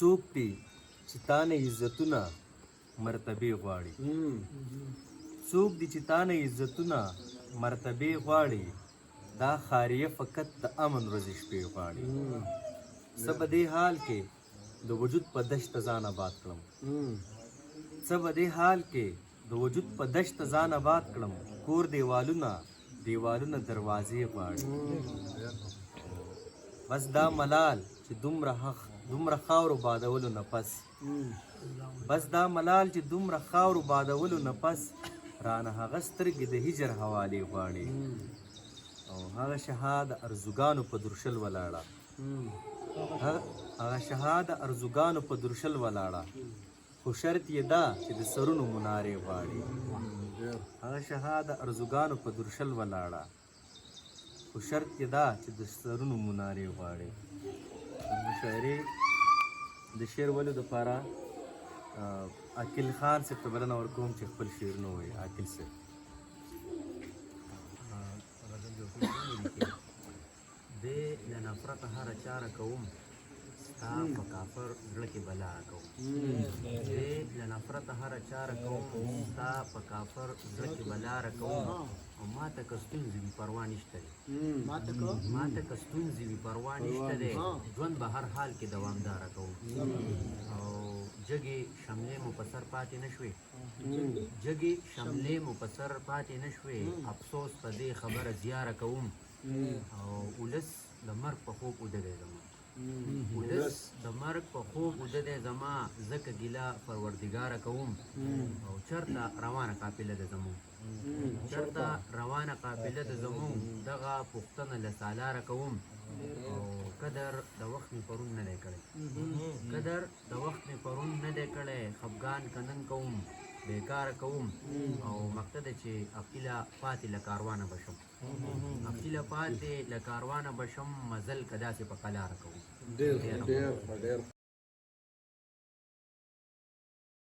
څوک دی چې تانه عزتونه مرتبه غواړي څوک دی چې تانه عزتونه مرتبه غواړي دا خاریه فقط د امن ورځې شپې غواړي څه په دې حال کې د وجود په دشت ځان آباد کړم څه په دې حال کې د وجود په دشت ځان آباد کړم کور دیوالونه دروازې غواړي بس دا ملال چې دومره خاورو بادولو نه پس بس دا ملال چې دومره خاورو بادولو نه پس رانه هغه سترګې د هجر حوالې غواړي او هغه شهاد ارزوګانو په درشل ولاړه هغه شهاد ارزوګانو په درشل ولاړه خو شرط یې دا چې د سرونو منارې غواړي هغه شهاد ارزوګانو په درشل ولاړه خو شرط یې دا چې د سرونو منارې غواړي مشاعرې د شعر ولو دپاره عاقل خان صاحب ته بلنه ورکوم چې خپل شعرونه ووایي عاقل صاحب بې له نفرته هره چاره کوم ستا په کافر زړه کې بلا کوم بې له نفرته هره چاره کوم ستا په کافر زړه کې بلا کوم او ماته که ستونزې وي پروا نشته دی ماته که ستونزې وي پروا نشته دی ژوند به هر حال کې دوامداره کوم او جګې شملې مو په سر پاتې نه شوې جګې شملې مو په سر پاتې نه شوې افسوس په دې خبره زیاره کوم او ولس د مرګ په خوب اوده دی زما ولس د مرګ په خوب اوده دی زما ځکه ګیله پروردګاره کوم او چرته روانه قافله ده زموږ چرته روانه قافله ده زموږ دغه پوښتنه له سالاره کوم او قدر د وخت مې پرون نه دی کړی قدر د وخت مې پرون نه دی کړی خفګان کنن کوم بیکاره کوم او مقصد چې عقیله پاتې له کاروانه بشم عقیله پاتې له کاروانه بشم مزل که داسې په قلاره کوم